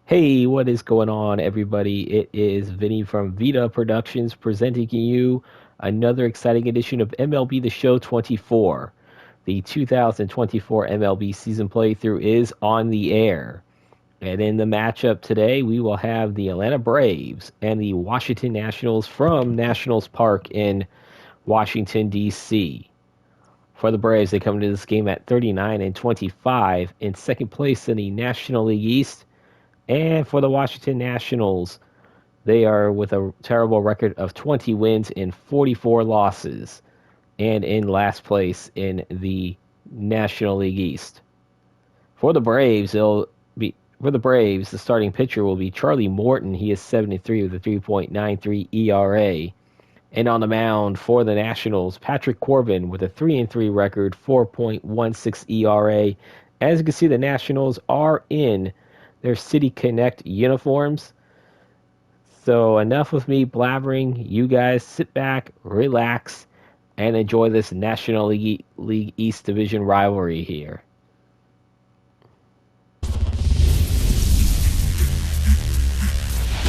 Hey, what is going on, everybody? It is Vinny from Vita Productions presenting you another exciting edition of MLB The Show 24. The 2024 MLB season playthrough is on the air. And in the matchup today, we will have the Atlanta Braves and the Washington Nationals from Nationals Park in Washington, D.C. For the Braves, they come into this game at 39-25 in second place in the National League East. And for the Washington Nationals, they are with a terrible record of 20 wins and 44 losses, and in last place in the National League East. For the Braves, the starting pitcher will be Charlie Morton. He is 73 with a 3.93 ERA. And on the mound for the Nationals, Patrick Corbin with a 3-3 record, 4.16 ERA. As you can see, the Nationals are in their City Connect uniforms. So enough with me blabbering. You guys sit back, relax, and enjoy this National League East Division rivalry here.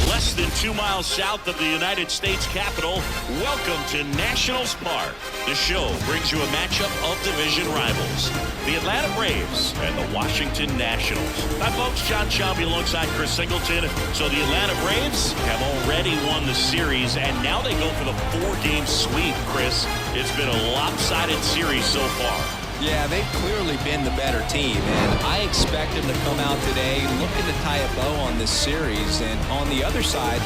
Less than 2 miles south of the United States Capitol, welcome to Nationals Park. The show brings you a matchup of division rivals, the Atlanta Braves and the Washington Nationals. Hi folks, John Shelby alongside Chris Singleton. So the Atlanta Braves have already won the series, and now they go for the 4-game sweep, Chris. It's been a lopsided series so far. Yeah, they've clearly been the better team, and I expect them to come out today looking to tie a bow on this series. And on the other side,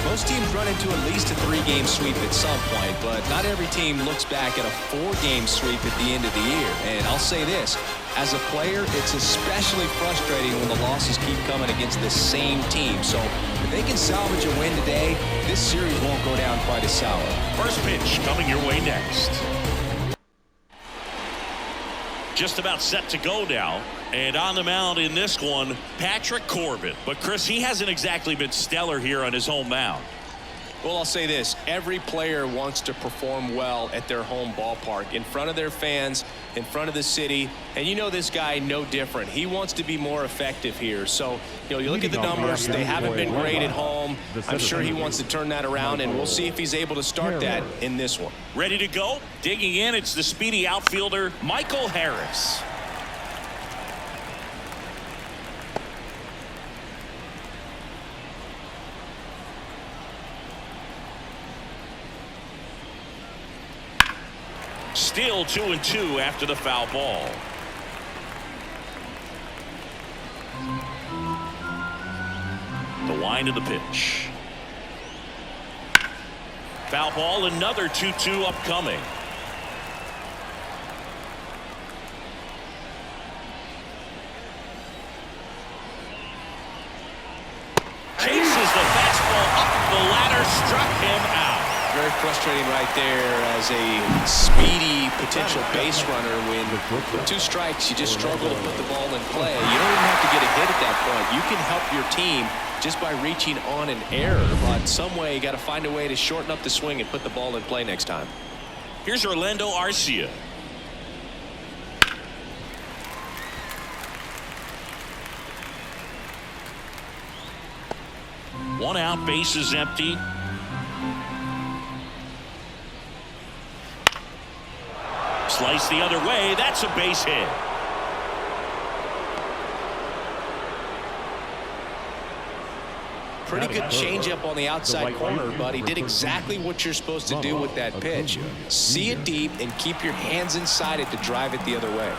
most teams run into at least a 3-game sweep at some point, but not every team looks back at a 4-game sweep at the end of the year. And I'll say this, as a player, it's especially frustrating when the losses keep coming against the same team. So if they can salvage a win today, this series won't go down quite as sour. First pitch coming your way next. Just about set to go now, and on the mound in this one, Patrick Corbin. But Chris, he hasn't exactly been stellar here on his home mound. Well, I'll say this, every player wants to perform well at their home ballpark, in front of their fans, in front of the city, and you know this guy no different. He wants to be more effective here. So, you look at the numbers, they haven't been great at home. I'm sure he wants to turn that around, and we'll see if he's able to start that in this one. Ready to go? Digging in, it's the speedy outfielder, Michael Harris. Still 2-2 after the foul ball. The wind of the pitch. Foul ball, another 2-2 upcoming. Chases the fastball up the ladder, struck him out. Very frustrating right there as a speedy potential base runner. When with 2 strikes, you just struggle to put the ball in play. You don't even have to get a hit at that point. You can help your team just by reaching on an error. But some way, you got to find a way to shorten up the swing and put the ball in play next time. Here's Orlando Arcia. One out, base is empty. Slice the other way. That's a base hit. Pretty good changeup on the outside corner, but he did exactly what you're supposed to do with that pitch. See it deep and keep your hands inside it to drive it the other way.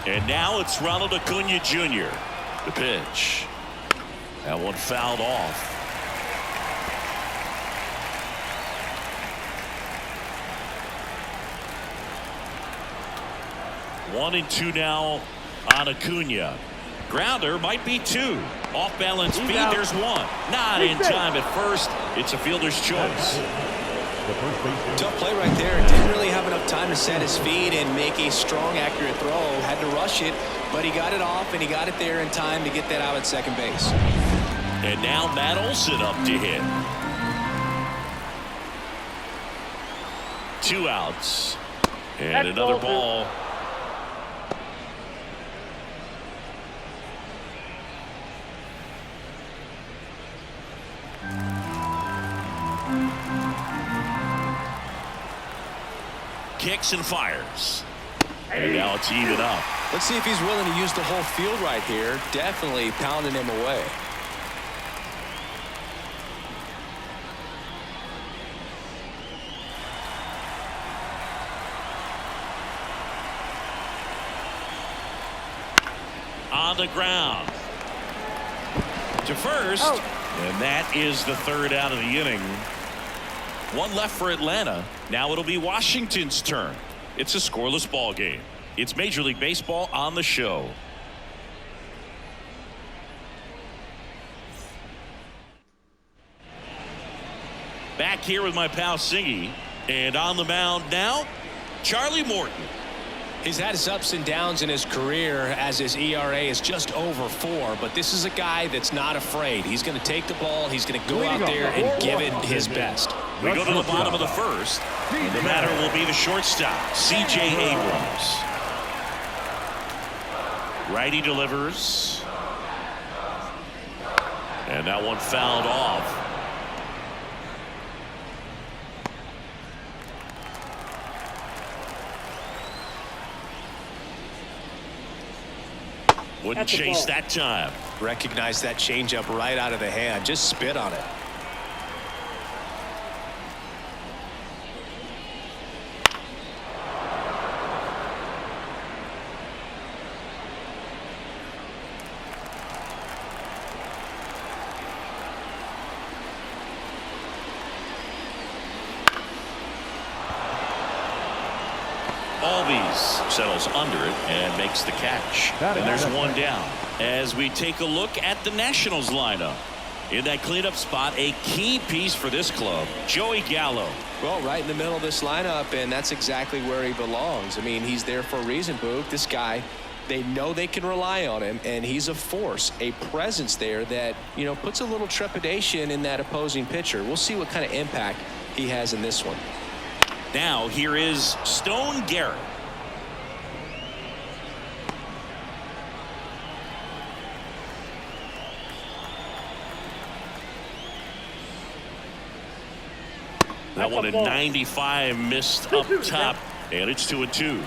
And now it's Ronald Acuna Jr. The pitch. That one fouled off. One and two now on Acuna. Grounder might be 2. Off balance feed, there's 1. Not in time at first. It's a fielder's choice. Tough play right there. Didn't really have enough time to set his feet and make a strong, accurate throw. Had to rush it, but he got it off and he got it there in time to get that out at second base. And now Matt Olson up to hit. 2 outs. And another ball. kicks and fires. And now it's even up. Let's see if he's willing to use the whole field right here. Definitely pounding him away. On the ground to first, and that is the third out of the inning. One left for Atlanta. Now it'll be Washington's turn. It's a scoreless ball game. It's Major League Baseball on the show. Back here with my pal Singy, and on the mound now, Charlie Morton. He's had his ups and downs in his career as his ERA is just over 4, but this is a guy that's not afraid. He's going to take the ball. He's going to go out there and give it his best. We go to the bottom of the first. And the batter will be the shortstop, C.J. Abrams. Righty delivers. And that one fouled off. Wouldn't chase that time. Recognize that changeup right out of the hand. Just spit on it. Settles under it and makes the catch. And there's one down. As we take a look at the Nationals lineup. In that cleanup spot, a key piece for this club, Joey Gallo. Well, right in the middle of this lineup, and that's exactly where he belongs. I mean, he's there for a reason, Boog. This guy, they know they can rely on him, and he's a force, a presence there that, you know, puts a little trepidation in that opposing pitcher. We'll see what kind of impact he has in this one. Now, here is Stone Garrett. That one at 95 missed up top, and it's 2-2.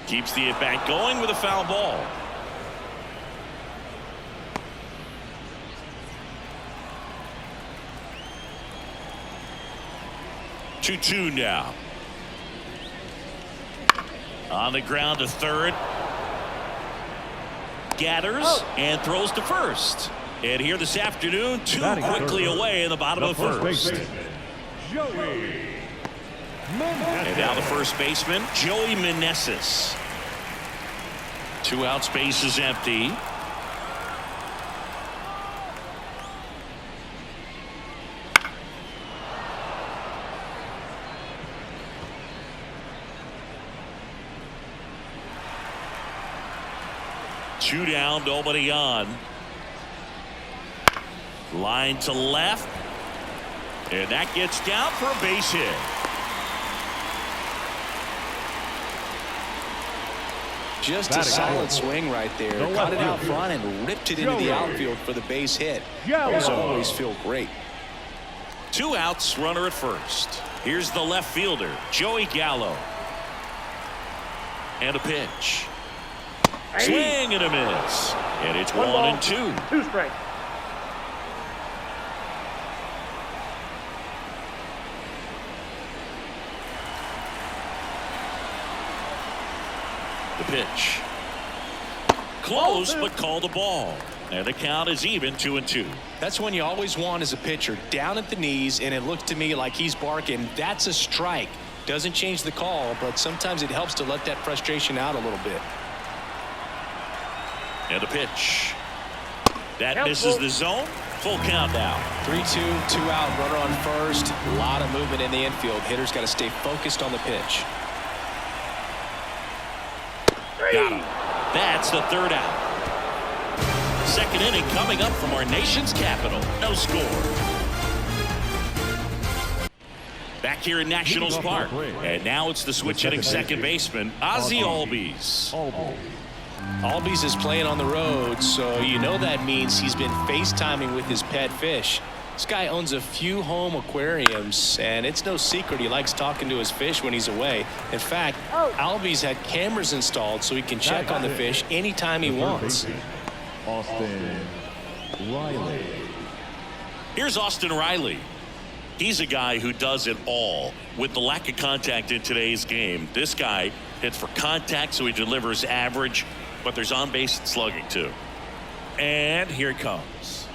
Keeps the at-bat going with a foul ball. Two now. On the ground to third. Gathers and throws to first. And here this afternoon, too quickly away in the bottom of the first. And now the first baseman, Joey Meneses. 2 outs, base is empty. Two down, nobody on. Line to left. And that gets down for a base hit. Just a solid swing right there. Caught it out front and ripped it into the outfield for the base hit. Those always feel great. 2 outs, runner at first. Here's the left fielder, Joey Gallo. And a pitch. Swing and a miss. And it's 1-2. 2 strikes. The pitch. Close, but called the ball. And the count is even, 2-2. That's when you always want as a pitcher, down at the knees, and it looked to me like he's barking, that's a strike. Doesn't change the call, but sometimes it helps to let that frustration out a little bit. And the pitch. That misses the zone. Full count now. 3-2, 2 out, runner on first. A lot of movement in the infield. Hitter's got to stay focused on the pitch. Got him. That's the third out. Second inning coming up from our nation's capital. No score. Back here in Nationals Park. And now it's the switch hitting second baseman, Ozzie Albies. Albies is playing on the road, so you know that means he's been FaceTiming with his pet fish. This guy owns a few home aquariums, and it's no secret he likes talking to his fish when he's away. In fact, Albies had cameras installed so he can check on the fish anytime he wants. Austin Riley. Here's Austin Riley. He's a guy who does it all. With the lack of contact in today's game, this guy hits for contact, so he delivers average, but there's on-base slugging too. And here it comes.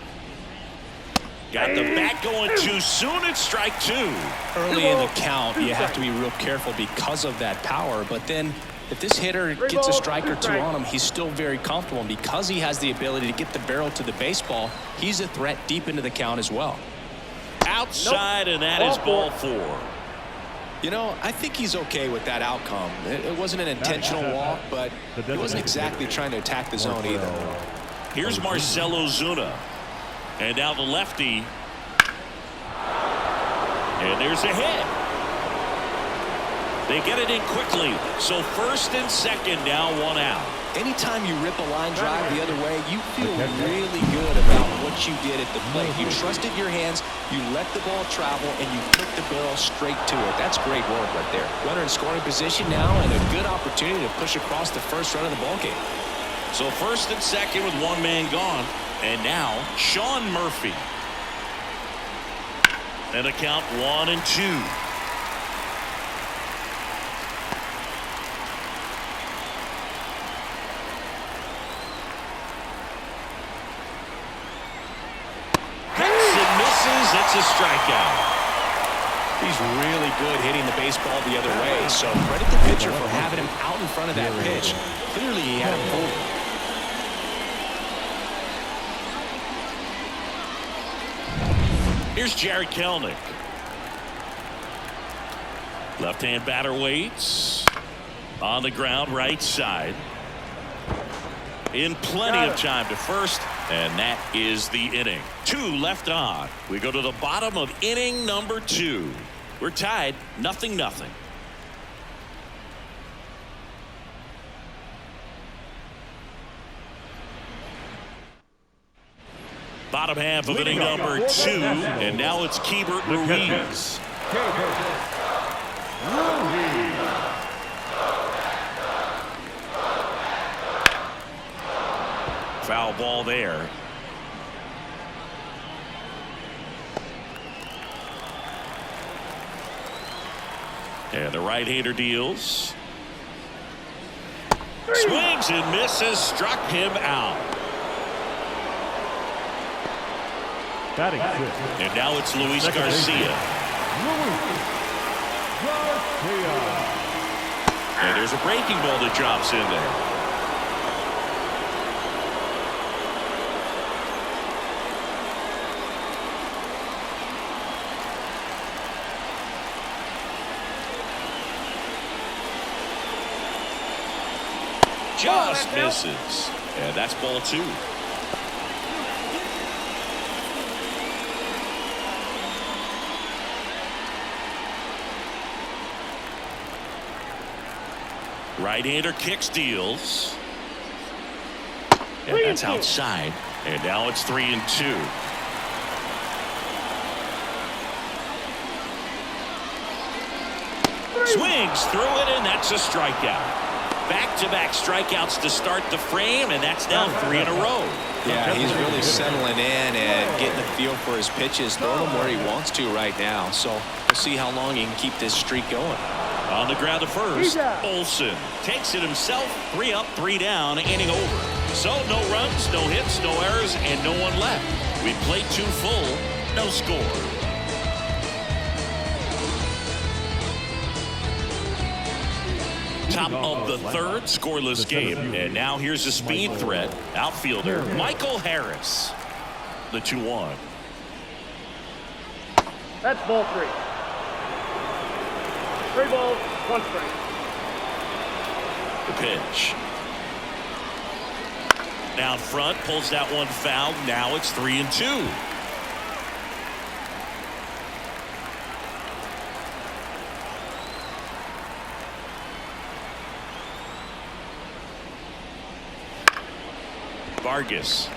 Got the bat going too soon. It's strike two. Early in the count, you have to be real careful because of that power, but then if this hitter gets a strike or two on him, he's still very comfortable. And because he has the ability to get the barrel to the baseball, he's a threat deep into the count as well. Outside, and that is ball four. You know, I think he's okay with that outcome. It wasn't an intentional walk, but he wasn't exactly trying to attack the zone either. Here's Marcell Ozuna. And now the lefty. And there's a hit. They get it in quickly. So first and second, now one out. Anytime you rip a line drive the other way, you feel really good about what you did at the plate. You trusted your hands, you let the ball travel, and you put the barrel straight to it. That's great work right there. Runner in scoring position now, and a good opportunity to push across the first run of the ballgame. So first and second with one man gone. And now Sean Murphy. And a count 1-2. It's a strikeout. He's really good hitting the baseball the other way, so credit the pitcher for having him out in front of that pitch. Clearly he had him fooled. Here's Jared Kelenic. Left-hand batter waits. On the ground, right side. In plenty of time to first, and that is the inning. 2 left on. We go to the bottom of inning number 2. We're tied 0-0. Bottom half of inning number 2, and now it's Keibert Ruiz. Foul ball there. And the right-hander deals. Swings and misses, struck him out. And now it's Luis Garcia. And there's a breaking ball that drops in there. Just misses. And that's ball 2. Right-hander kicks, deals. And that's outside. And now it's 3-2. Swings through it, and that's a strikeout. Back-to-back strikeouts to start the frame, and that's now 3 in a row. Yeah, he's really settling in and getting the feel for his pitches, throwing them where he wants to right now. So we'll see how long he can keep this streak going. On the ground to first, Olsen takes it himself. 3 up, 3 down, inning over. So no runs, no hits, no errors, and no one left. We played 2 full, no score. Top of the 3rd, scoreless game. And now here's a speed threat. Outfielder Michael Harris. The 2-1. That's ball 3. 3 balls, 1 strike. The pitch. Down front, pulls that one foul. Now it's 3-2. Vargas.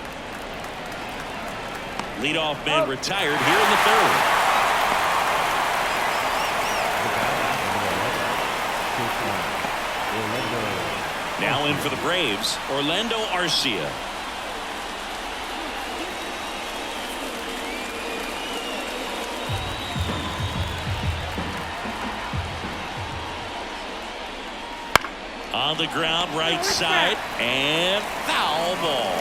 Leadoff man retired here in the third. Now in for the Braves, Orlando Arcia. On the ground, right side, and foul ball.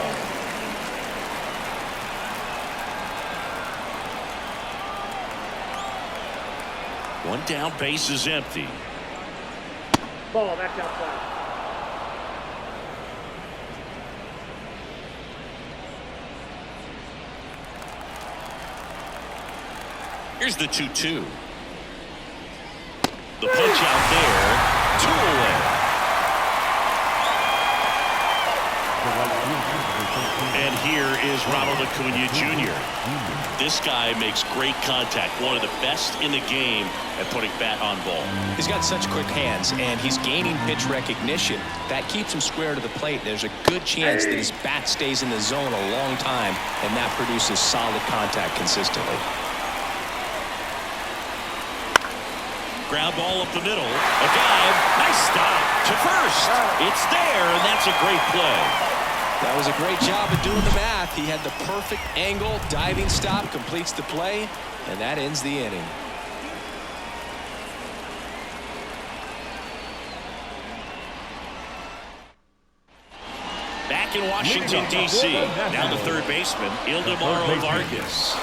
One down, base is empty. Ball, that's outside. Here's the 2-2. The punch out there, 2 away. And here is Ronald Acuna Jr. This guy makes great contact. One of the best in the game at putting bat on ball. He's got such quick hands, and he's gaining pitch recognition. That keeps him square to the plate. There's a good chance that his bat stays in the zone a long time, and that produces solid contact consistently. Ground ball up the middle. A dive. Nice stop to first. It's there, and that's a great play. That was a great job of doing the math. He had the perfect angle. Diving stop completes the play, and that ends the inning. Back in Washington, D.C. Now the third baseman, Ildemaro Vargas.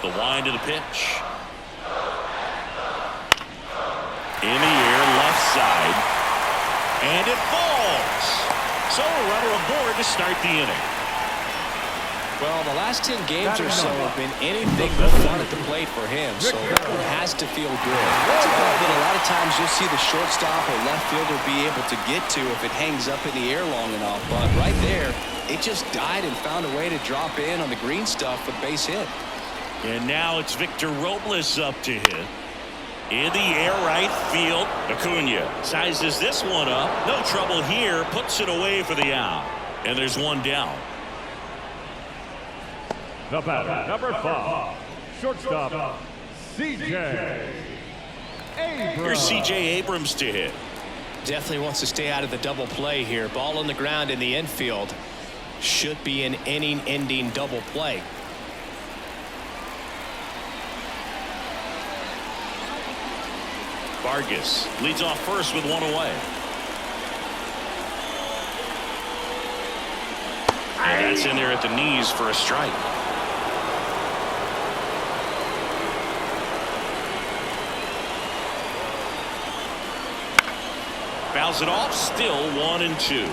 The wind of the pitch. In the air, left side. And it falls. So a runner aboard to start the inning. Well, the last 10 games or so have been anything but fun at the plate for him, so that one has to feel good. It's a ball that a lot of times you'll see the shortstop or left fielder be able to get to if it hangs up in the air long enough, but right there, it just died and found a way to drop in on the green stuff with base hit. And now it's Victor Robles up to hit. In the air, right field. Acuna sizes this one up. No trouble here. Puts it away for the out. And there's one down. The batter, number 5, shortstop, C.J. Abrams. Here's C.J. Abrams to hit. Definitely wants to stay out of the double play here. Ball on the ground in the infield. Should be an inning-ending double play. Vargas leads off first with one away. And that's in there at the knees for a strike. Fouls it off, still 1-2.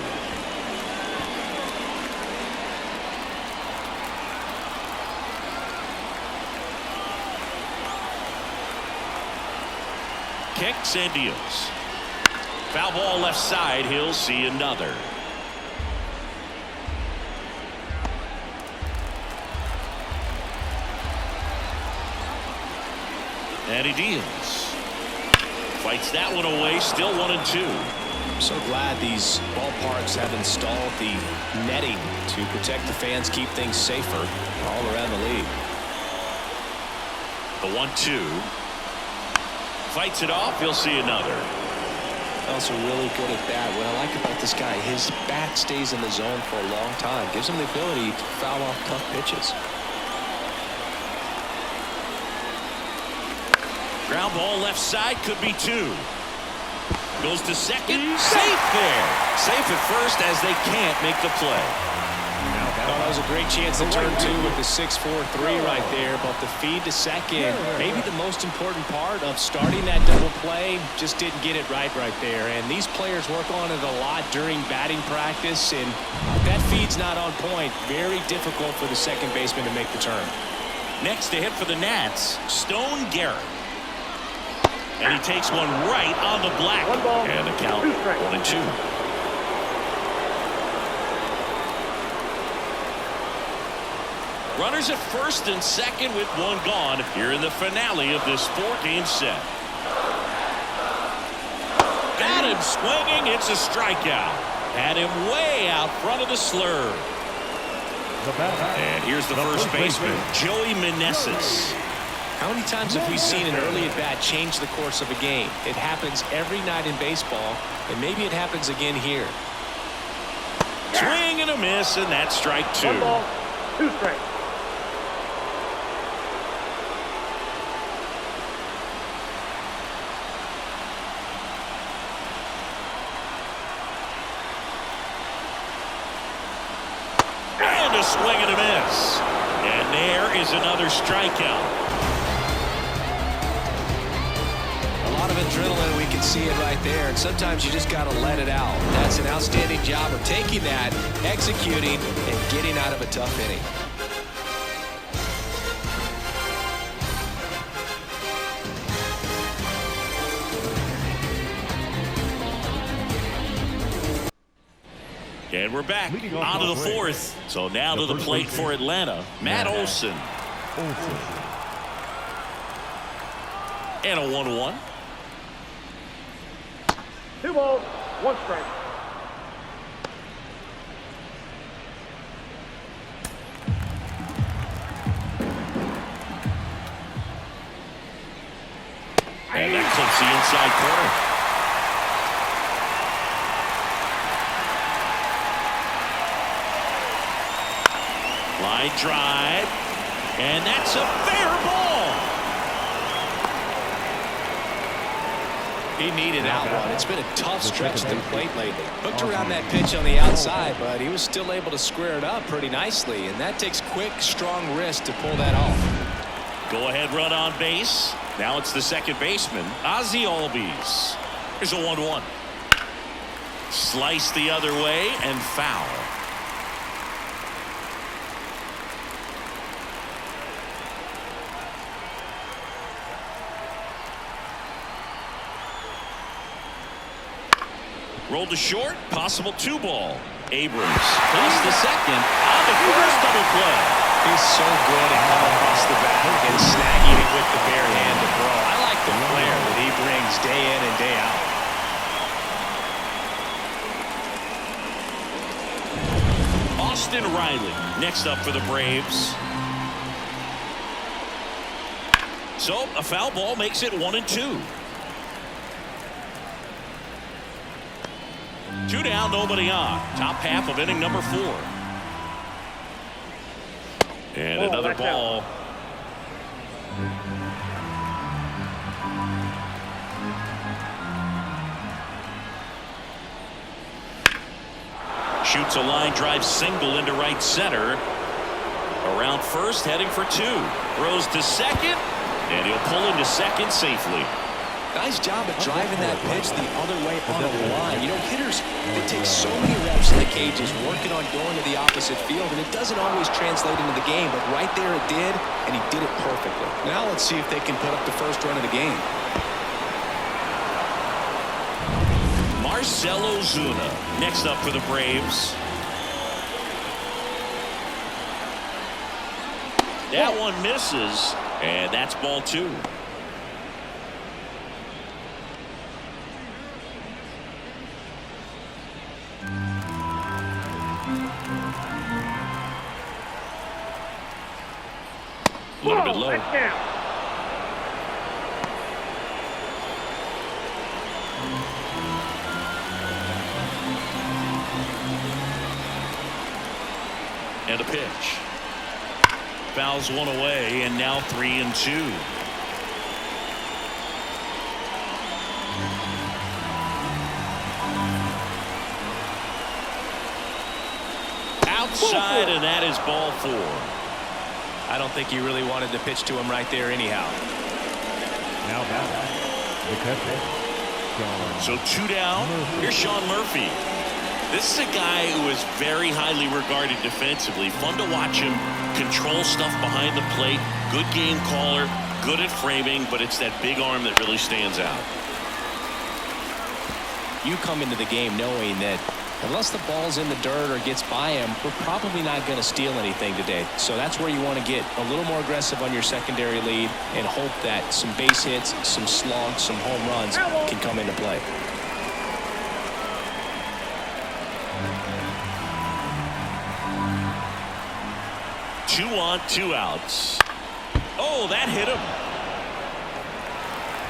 Kicks and deals. Foul ball left side. He'll see another. And he deals. Fights that one away. Still 1-2. I'm so glad these ballparks have installed the netting to protect the fans, keep things safer all around the league. The 1-2. Fights it off. He'll see another. Also really good at that. What I like about this guy, his bat stays in the zone for a long time. Gives him the ability to foul off tough pitches. Ground ball left side, could be 2. Goes to second. Safe there. Safe at first as they can't make the play. Oh, that was a great chance to turn 2 with the 6-4-3 right there, but the feed to second, maybe the most important part of starting that double play, just didn't get it right there. And these players work on it a lot during batting practice, and if that feed's not on point, very difficult for the second baseman to make the turn. Next to hit for the Nats, Stone Garrett. And he takes one right on the black. And the count 1-2. Runners at first and second with one gone here in the finale of this 4-game set. And swinging, it's a strikeout. Had him way out front of the slur. And here's the first baseman, Joey Meneses. How many times have we seen an early at-bat change the course of a game? It happens every night in baseball, and maybe it happens again here. Swing and a miss, and that's strike 2. 1 ball, 2 strikes. And a swing and a miss. And there is another strikeout. A lot of adrenaline, we can see it right there, and sometimes you just got to let it out. That's an outstanding job of taking that, executing, and getting out of a tough inning. And we're back out of the 4th. So now to the plate for Atlanta, Matt Olson. And a 1-1. 2 balls, 1 strike. And that clips the inside corner. Line drive, and that's a fair ball. He needed that one. It's been a tough stretch at the plate lately. Hooked around that pitch on the outside, but he was still able to square it up pretty nicely, and that takes quick, strong wrist to pull that off. Go ahead run on base. Now it's the second baseman, Ozzie Albies. Here's a 1-1. Slice the other way and foul. Rolled to short, possible 2 ball. Abrams tossed the second on the first double play. He's so good at coming across the back and snagging it with the bare hand to throw. I like the flair that he brings day in and day out. Austin Riley next up for the Braves. So a foul ball makes it 1-2. 2 down, nobody on. Top half of inning number 4. And another ball. Shoots a line drive single into right center. Around first, heading for 2. Throws to second, and he'll pull into second safely. Nice job of driving that pitch the other way on the line. You know, hitters, they take so many reps in the cages working on going to the opposite field, and it doesn't always translate into the game, but right there it did, and he did it perfectly. Now let's see if they can put up the first run of the game. Marcell Ozuna next up for the Braves. That one misses, and that's ball 2. A little bit low. And a pitch. Fouls one away, and now 3-2. Outside, and that is ball 4. I don't think he really wanted to pitch to him right there anyhow. Now So 2 down. Here's Sean Murphy. This is a guy who is very highly regarded defensively. Fun to watch him control stuff behind the plate. Good game caller, good at framing, but it's that big arm that really stands out. You come into the game knowing that unless the ball's in the dirt or gets by him, we're probably not going to steal anything today. So that's where you want to get a little more aggressive on your secondary lead and hope that some base hits, some slugs, some home runs can come into play. 2 on, 2 outs. Oh, that hit him.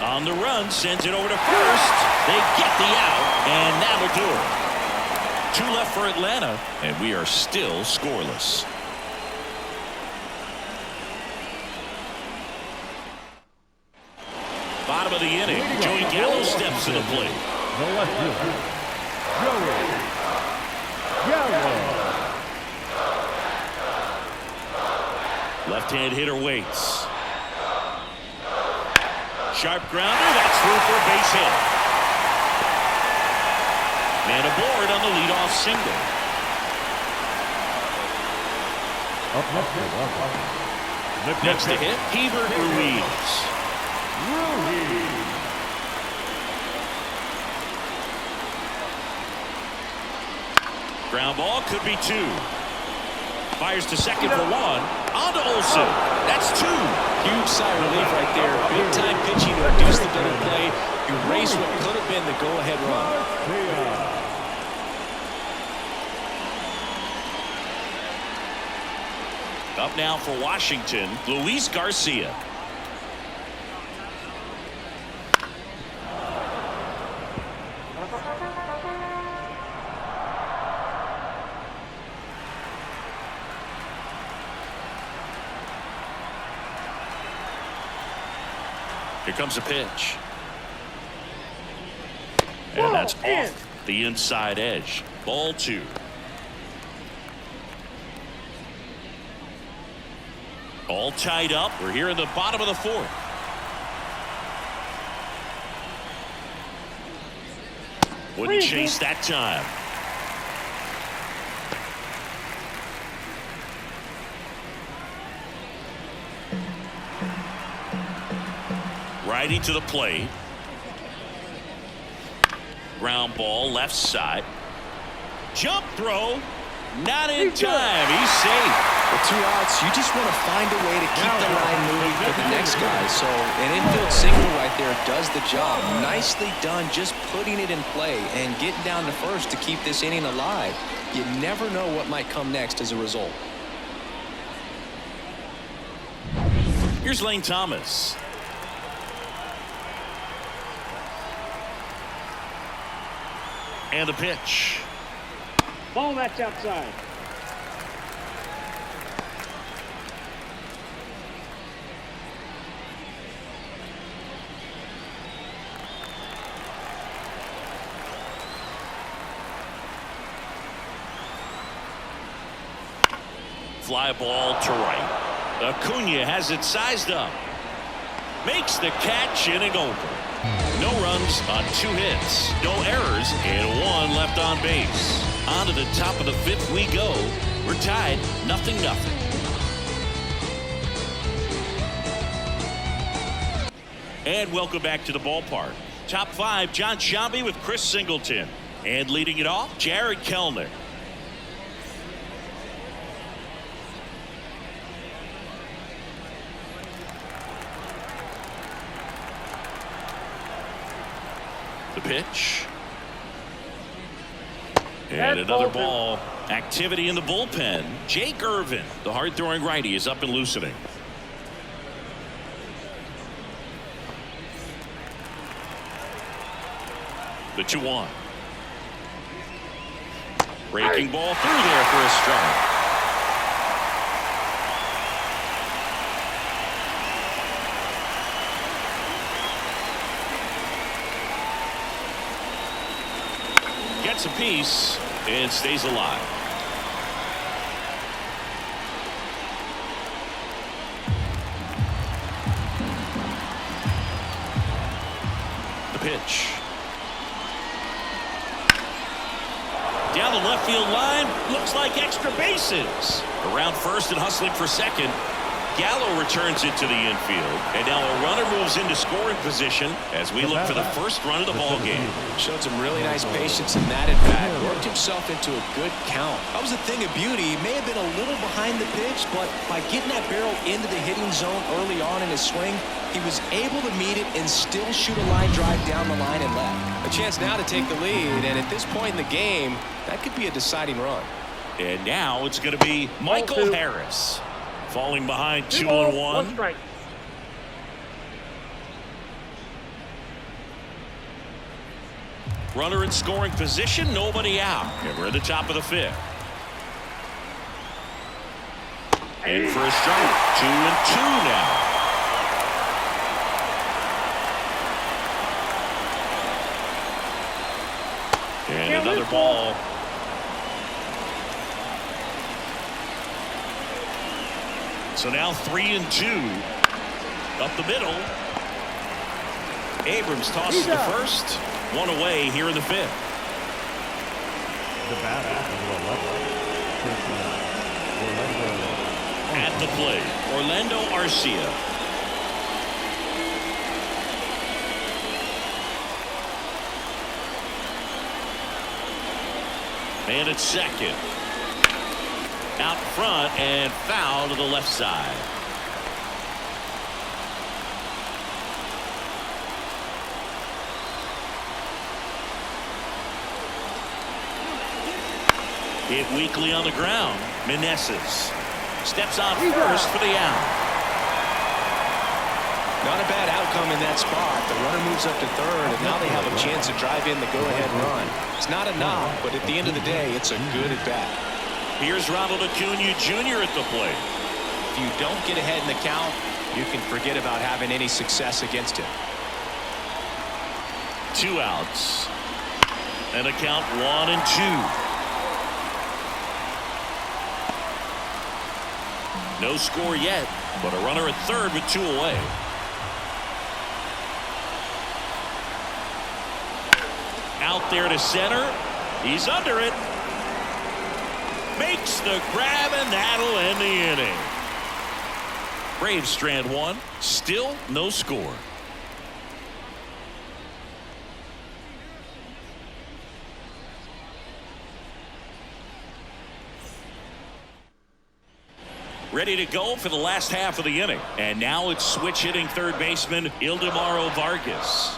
On the run, sends it over to first. They get the out, and that'll do it. 2 left for Atlanta, and we are still scoreless. Bottom of the inning, Joey Gallo steps to the plate. The left fielder, Joey Gallo. Left-hand hitter waits. Sharp grounder, that's through for a base hit. Man aboard on the leadoff single. Next to hit, Hebert Ruiz. Ground ball, could be 2. Fires to second for 1. On to Olsen. That's 2. Huge sigh of relief right there. Big time pitching to induce the double play. Erase what could have been the go-ahead run. Up now for Washington, Luis Garcia. Here comes a pitch. And that's off the inside edge. Ball 2. All tied up. We're here in the bottom of the 4th. Wouldn't chase that time. Righty to the plate. Ground ball left side. Jump throw. Not in time. He's safe. With 2 outs, you just want to find a way to keep the line moving for the next guy. So an infield single right there does the job. Nicely done, just putting it in play and getting down to first to keep this inning alive. You never know what might come next as a result. Here's Lane Thomas. And the pitch. Ball, that's outside. Fly ball to right. Acuna has it sized up. Makes the catch, inning over. No runs on 2 hits, no errors, and 1 left on base. On to the top of the 5th we go. We're tied 0-0. And welcome back to the ballpark. Top 5, John Sciambi with Chris Singleton. And leading it off, Jared Kellner. The pitch. And another ball. Activity in the bullpen. Jake Irvin, the hard-throwing righty, is up and loosening. The 2-1. Breaking ball through there for a strike. Gets a piece and stays alive. The pitch. Down the left field line. Looks like extra bases. Around first and hustling for second. Gallo returns it to the infield. And now a runner moves into scoring position as we look for the first run of the ball game. Showed some really nice patience in that at bat. Worked himself into a good count. That was a thing of beauty. He may have been a little behind the pitch, but by getting that barrel into the hitting zone early on in his swing, he was able to meet it and still shoot a line drive down the line and left. A chance now to take the lead, and at this point in the game, that could be a deciding run. And now it's going to be Michael Harris. Falling behind 2 balls, 2-1. 1 strike. Runner in scoring position, nobody out. And we're at the top of the 5th. In for a strike. 2-2 now. And another ball. So now 3-2. Up the middle. Abrams tosses the first. 1 away here in the 5th. The batter, At the plate, Orlando Arcia. And at second. Out front and foul to the left side. Hit weakly on the ground. Meneses steps on first for the out. Not a bad outcome in that spot. The runner moves up to third, and now they have a chance to drive in the go-ahead run. It's not a knock, but at the end of the day, it's a good at-bat. Here's Ronald Acuna Jr. at the plate. If you don't get ahead in the count, you can forget about having any success against him. 2 outs. And a count 1-2. No score yet, but a runner at third with 2 away. Out there to center. He's under it. Makes the grab, and that'll end the inning. Braves strand 1. Still no score. Ready to go for the last half of the inning. And now it's switch hitting third baseman Ildemaro Vargas.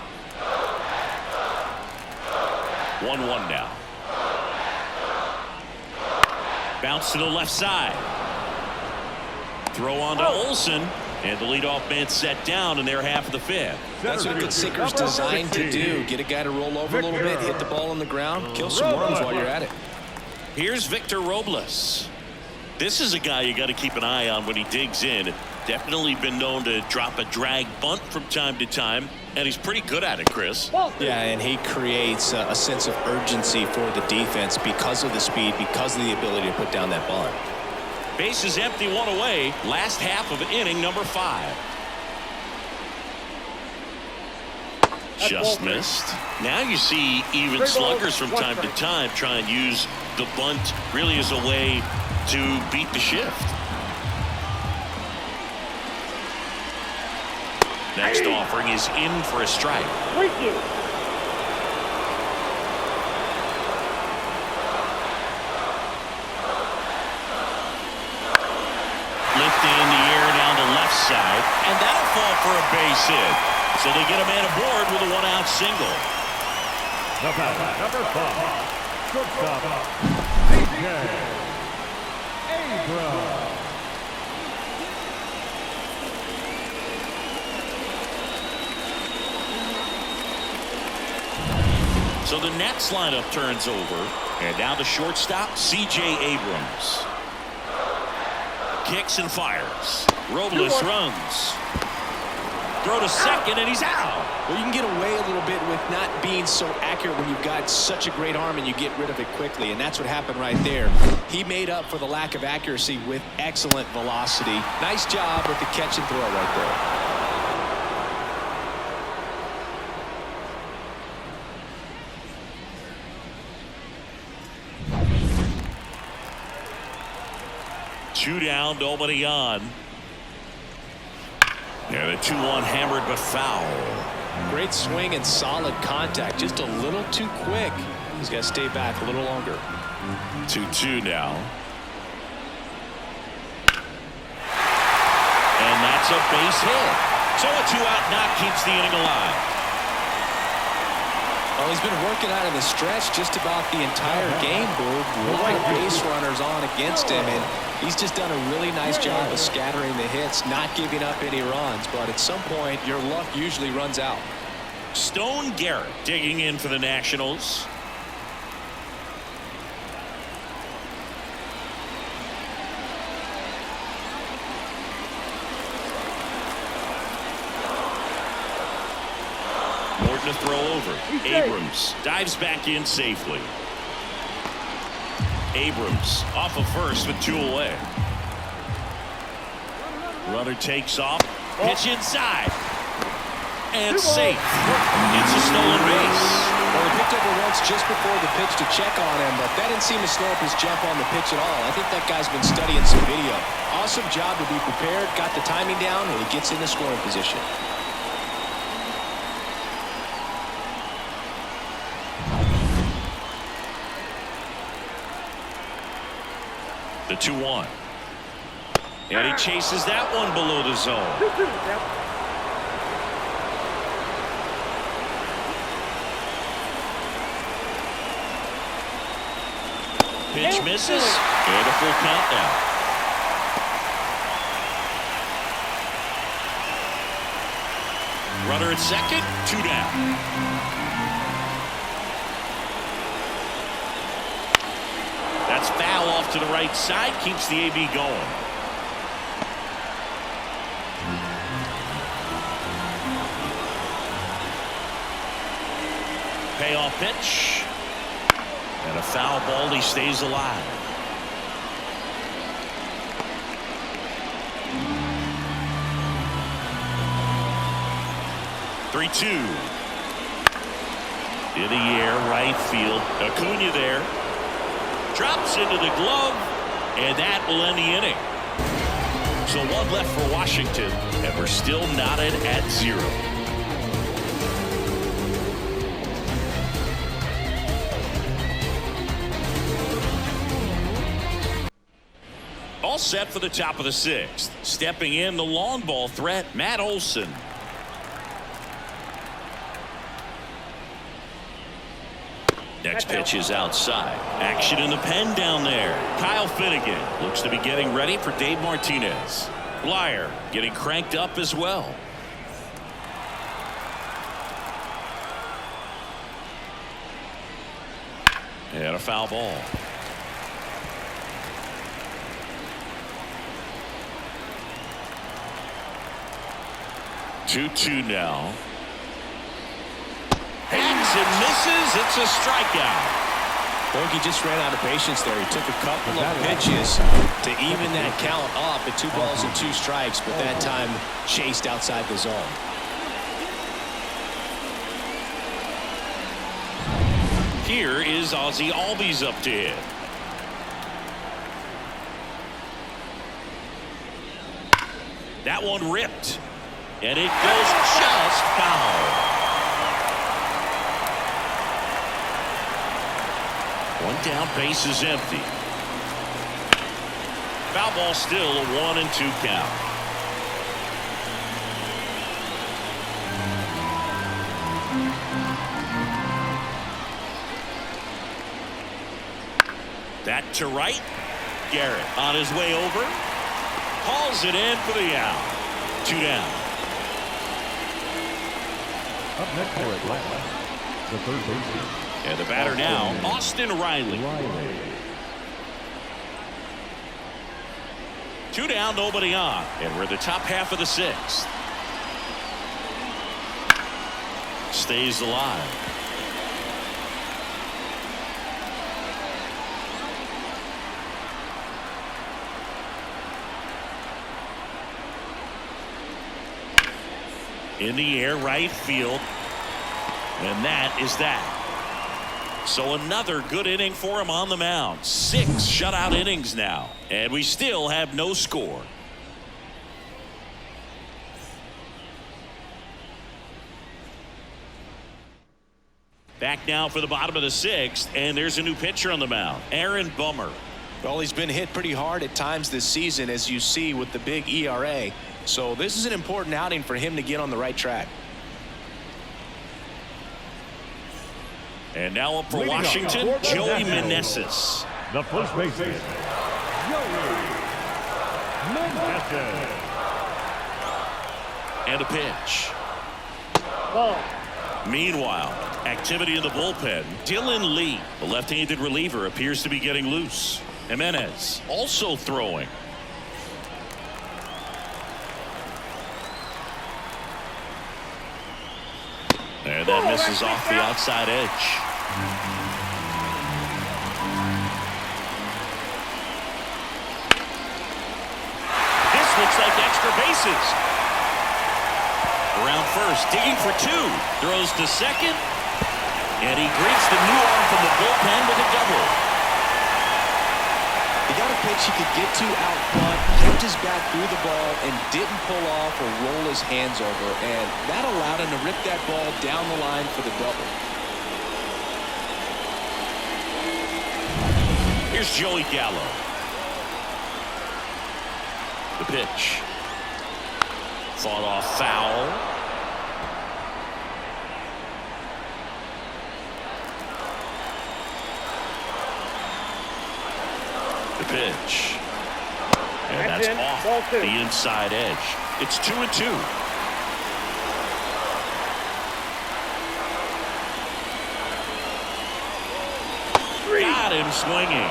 1-1 now. Bounce to the left side. Throw on to Olsen. And the leadoff man set down in their half of the 5th. That's what a good sinker's designed to do. Get a guy to roll over a little bit, hit the ball on the ground, kill some worms while you're at it. Here's Victor Robles. This is a guy you got to keep an eye on when he digs in. Definitely been known to drop a drag bunt from time to time, and he's pretty good at it, Chris. Yeah, and he creates a sense of urgency for the defense because of the speed, because of the ability to put down that bunt. Base is empty, 1 away. Last half of inning number 5. Just missed. Now you see even sluggers from time to time try and use the bunt really as a way to beat the shift. Next offering is in for a strike. Lifting in the air down the left side, and that'll fall for a base hit. So they get a man aboard with a 1-out single. The batter, number 5, shortstop, DJ Abrams. So the Nats lineup turns over, and now the shortstop, C.J. Abrams. Kicks and fires. Robles runs. Throw to second, and he's out. Well, you can get away a little bit with not being so accurate when you've got such a great arm and you get rid of it quickly, and that's what happened right there. He made up for the lack of accuracy with excellent velocity. Nice job with the catch and throw right there. Two down, nobody on. And a 2-1 hammered but foul. Great swing and solid contact. Just a little too quick. He's got to stay back a little longer. 2-2 now. And that's a base hit. So a 2-out knock keeps the inning alive. Well, he's been working out of the stretch just about the entire game, Boog. A lot of base runners on against him, and he's just done a really nice job of scattering the hits, not giving up any runs. But at some point, your luck usually runs out. Stone Garrett digging in for the Nationals. Morton to throw over. Abrams dives back in safely. Abrams off of first with 2 away. Runner takes off. Pitch inside. And safe. It's a stolen base. Well, he picked up it once just before the pitch to check on him, but that didn't seem to slow up his jump on the pitch at all. I think that guy's been studying some video. Awesome job to be prepared, got the timing down, and he gets in the scoring position. The 2-1. And he chases that one below the zone. Pitch misses. And a full count now. Runner at second. 2 down. That's foul off to the right side. Keeps the AB going. Payoff pitch. And a foul ball. He stays alive. (3-2) in the air, right field. Acuna there. Drops into the glove, and that will end the inning. So 1 left for Washington, and we're still knotted at 0. All set for the top of the 6th. Stepping in, the long ball threat, Matt Olson. Next pitch is outside. Action in the pen down there. Kyle Finnegan looks to be getting ready for Dave Martinez. Blyer getting cranked up as well. And a foul ball. (2-2) now. Hangs and misses. It's a strikeout. Bogey just ran out of patience there. He took a couple of pitches to even that count up at 2 balls and 2 strikes, but that time chased outside the zone. Here is Ozzie Albies up to hit. That one ripped. And it goes just foul. 1 down, base is empty. Foul ball still a 1-2 count. That to right. Garrett on his way over. Hauls it in for the out. 2 down. Up next for Atlanta, the third baseman. And the batter now, Austin Riley. 2 down, nobody on. And we're at the top half of the 6th. Stays alive. In the air, right field. And that is that. So another good inning for him on the mound. 6 shutout innings now. And we still have no score. Back now for the bottom of the 6th. And there's a new pitcher on the mound. Aaron Bummer. Well, he's been hit pretty hard at times this season, as you see with the big ERA. So this is an important outing for him to get on the right track. And now up for Washington, Joey Meneses. The first baseman, Joey Meneses. And a pitch. Ball. Meanwhile, activity in the bullpen. Dylan Lee, the left-handed reliever, appears to be getting loose. Jimenez also throwing. And that misses off the outside edge. This looks like extra bases. Around first, digging for two. Throws to second. And he greets the new arm from the bullpen with a double. He got a pitch he could get to out front, kept his bat through the ball, and didn't pull off or roll his hands over. And that allowed him to rip that ball down the line for the double. Here's Joey Gallo. The pitch. Fought off foul. The pitch. And that's off the inside edge. It's 2-2. Got him swinging.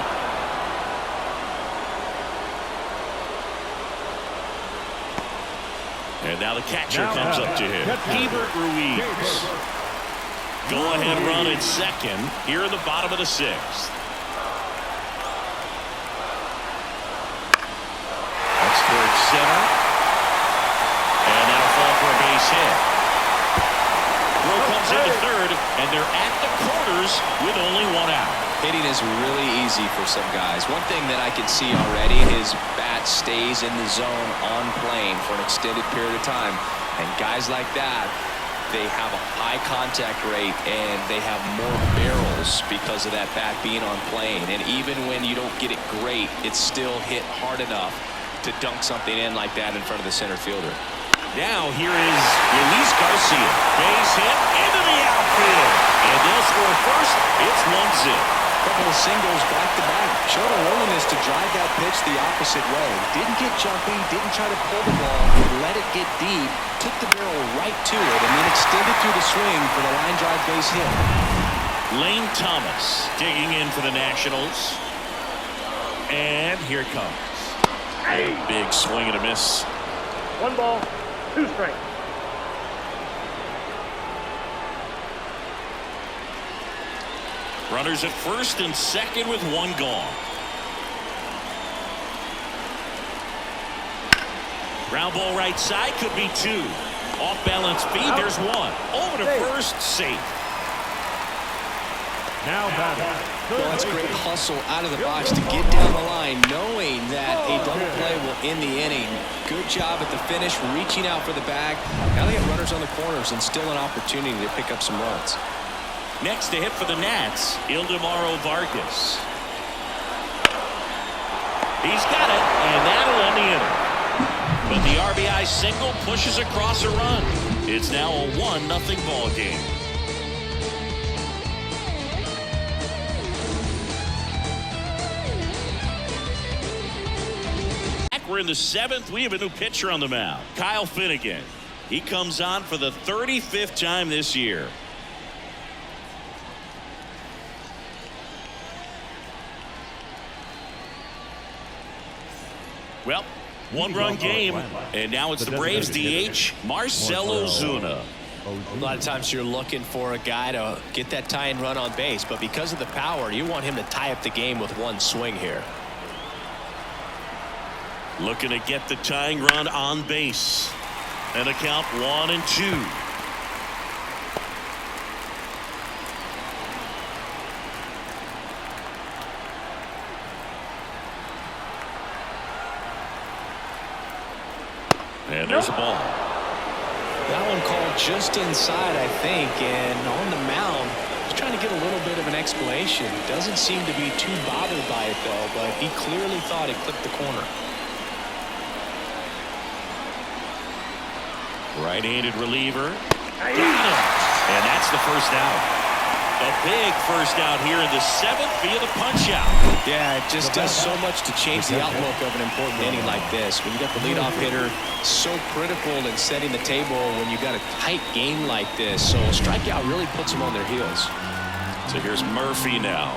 And now the catcher comes up to him. Hebert Ruiz. Go-ahead run at second here in the bottom of the sixth. That's towards center. And that'll fall for a base hit. Throw comes into third, and they're at the quarters with only one out. Hitting is really easy for some guys. One thing that I can see already, his bat stays in the zone on plane for an extended period of time. And guys like that, they have a high contact rate and they have more barrels because of that bat being on plane. And even when you don't get it great, it's still hit hard enough to dunk something in like that in front of the center fielder. Now here is Luis Garcia. Base hit into the outfield. And they'll score first. It's 1-0. Couple of singles back-to-back. Showed a willingness to drive that pitch the opposite way. Didn't get jumpy, didn't try to pull the ball, let it get deep, took the barrel right to it, and then extended through the swing for the line drive base hit. Lane Thomas digging in for the Nationals. And here it comes. A big swing and a miss. 1 ball, 2 strikes. Runners at first and second with 1 gone. Ground ball right side, could be 2. Off balance feed, there's 1. Over to first, safe. Now batting. Well, that's great hustle out of the box to get down the line, knowing that a double play will end the inning. Good job at the finish, reaching out for the bag. Now they got runners on the corners and still an opportunity to pick up some runs. Next to hit for the Nats, Ildemaro Vargas. He's got it, and that'll end the inning. But the RBI single pushes across a run. It's now a 1-0 ball game. We're in the 7th. We have a new pitcher on the mound, Kyle Finnegan. He comes on for the 35th time this year. Well, 1-run game, and now it's the Braves DH, Marcell Ozuna. A lot of times you're looking for a guy to get that tying run on base, but because of the power, you want him to tie up the game with 1 swing here. Looking to get the tying run on base. And a count 1-2. And there's a ball. That one called just inside, I think, and on the mound, he's trying to get a little bit of an explanation. Doesn't seem to be too bothered by it, though, but he clearly thought it clipped the corner. Right-handed reliever. Got him. And that's the first out. A big first out here in the 7th via the punch out. Yeah, it just does so much to change the outlook of an important inning like this. When you got the leadoff hitter, so critical in setting the table when you got a tight game like this. So a strikeout really puts them on their heels. So here's Murphy now.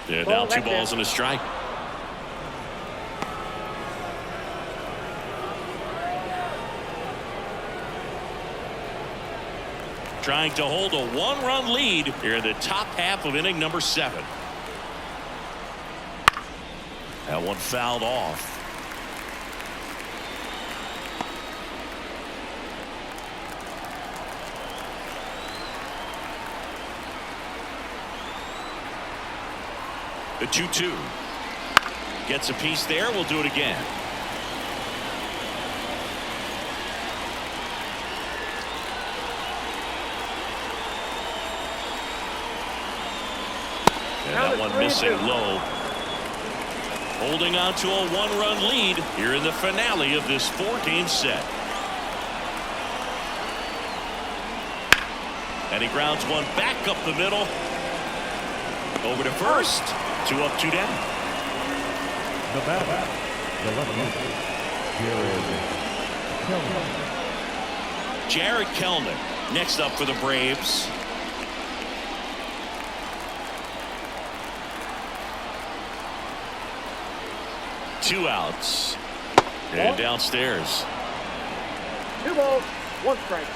Yeah, now 2 balls and a strike. Trying to hold a 1-run lead here in the top half of inning number 7. That one fouled off. The 2-2. Gets a piece there. We'll do it again. And that one missing low. Holding on to a 1-run lead here in the finale of this 4-game set. And he grounds one back up the middle. Over to first. 2 up, 2 down. The batter, the left-hander, Jared Kelenic next up for the Braves. Two outs. And downstairs. 2 balls, 1 strike.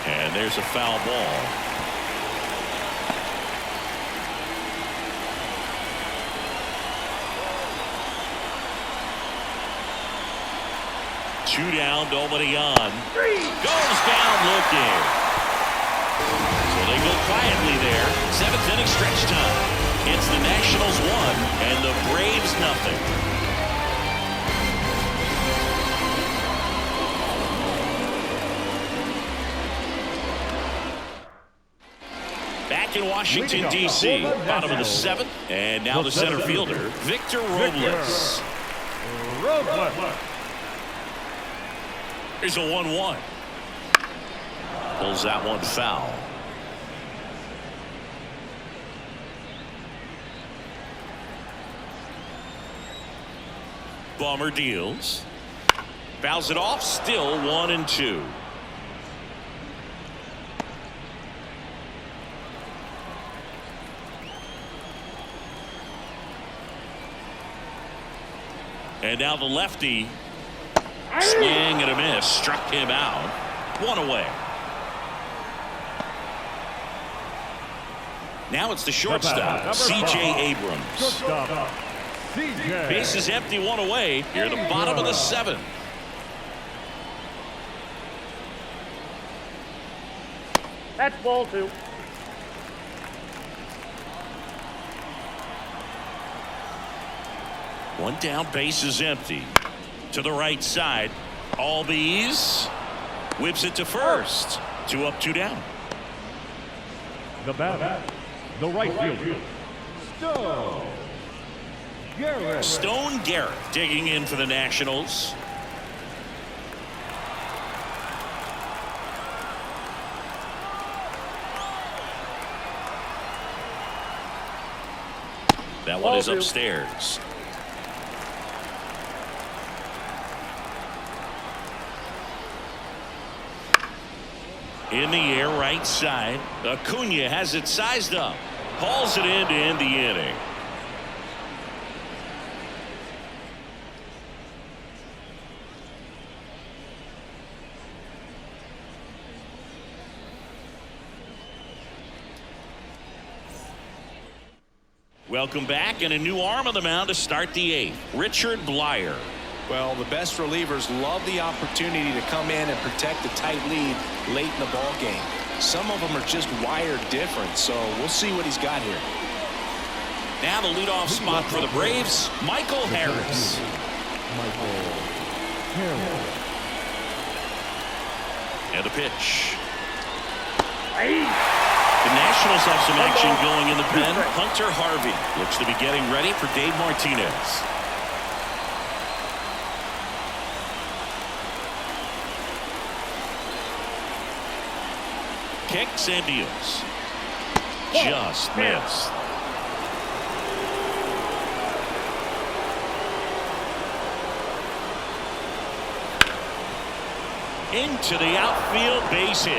And there's a foul ball. Two down, nobody on. Goes down looking. So they go quietly there. 7th inning stretch time. It's the Nationals 1 and the Braves nothing. Back in Washington, D.C., bottom of the 7th, and now the center fielder, Victor Robles. Here's a 1-1. Pulls that one foul. Bomber deals. Fouls it off, still 1-2. And now the lefty. Swing and a miss. Struck him out. 1 away. Now it's the shortstop, C.J. Abrams. Base is empty, 1 away. Here at the bottom of the 7th. That's ball 2. One down, base is empty. To the right side. Albies whips it to first. 2 up, 2 down. The batter, the right fielder, Stone Garrett digging in for the Nationals. That one is upstairs. In the air, right side. Acuna has it sized up. Hauls it in to end the inning. Welcome back, and a new arm on the mound to start the 8th. Richard Blyer. Well, the best relievers love the opportunity to come in and protect a tight lead late in the ball game. Some of them are just wired different, so we'll see what he's got here. Now the leadoff spot for the Braves, Michael Harris. And the pitch. The Nationals have some action going in the pen. Hunter Harvey looks to be getting ready for Dave Martinez. kicks and deals. Just missed. Into the outfield, base hit.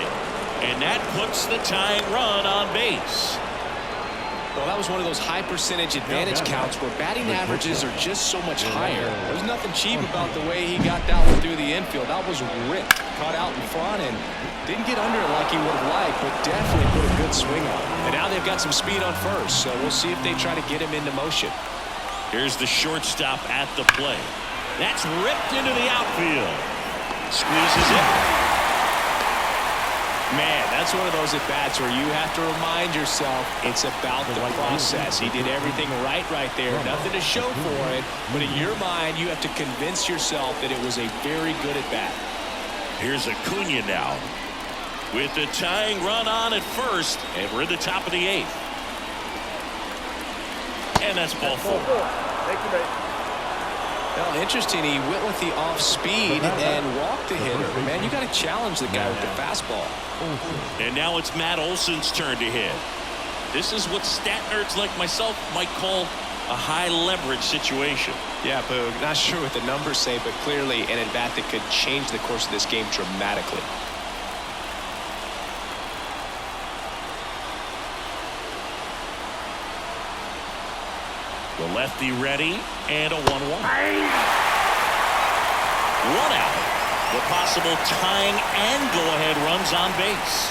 And that puts the tying run on base. Well, that was one of those high percentage advantage counts where batting averages are just so much higher. There's nothing cheap about the way he got that one through the infield. That was ripped, caught out in front, and didn't get under it like he would have liked, but definitely put a good swing on. And now they've got some speed on first, so we'll see if they try to get him into motion. Here's the shortstop at the plate. That's ripped into the outfield. Squeezes it. Man, that's one of those at-bats where you have to remind yourself it's about the process. He did everything right there. Nothing to show for it. But in your mind, you have to convince yourself that it was a very good at-bat. Here's Acuna now with the tying run on at first. And we're in the top of the 8th. And that's ball 4. Take the base. Well, interesting. He went with the off-speed and walked the hitter. Man, you got to challenge the guy with the fastball. And now it's Matt Olson's turn to hit. This is what stat nerds like myself might call a high leverage situation. Yeah, Boog. Not sure what the numbers say, but clearly an at-bat that could change the course of this game dramatically. The lefty ready, and a 1-1. 1 out. The possible tying and go-ahead runs on base.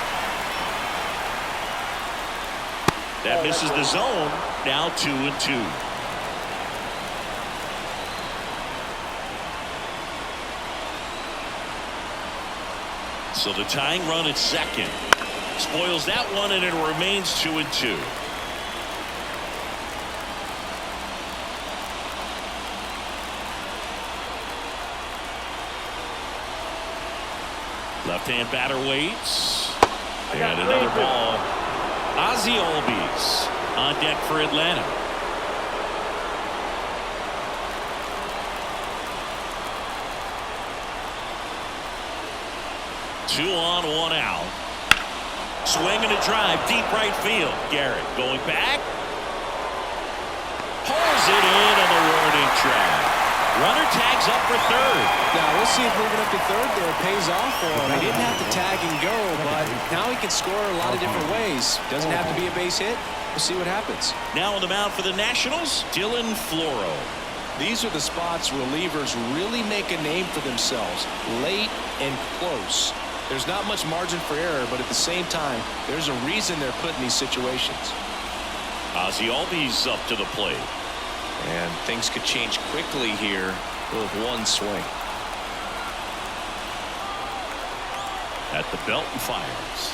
That misses the zone. Now 2-2. So the tying run at second spoils that one, and it remains 2-2. Left-hand batter waits. And another ball. Ozzie Albies on deck for Atlanta. Two on, 1 out. Swing and a drive, deep right field. Garrett going back. Pulls it in on the warning track. Runner tags up for third. Now we'll see if moving up to third there pays off for him. He didn't have to tag and go, but now he can score a lot of different ways. Doesn't have to be a base hit. We'll see what happens. Now on the mound for the Nationals, Dylan Floro. These are the spots relievers really make a name for themselves. Late and close. There's not much margin for error, but at the same time, there's a reason they're put in these situations. Ozzie Albies up to the plate. And things could change quickly here with one swing. At the belt and fires.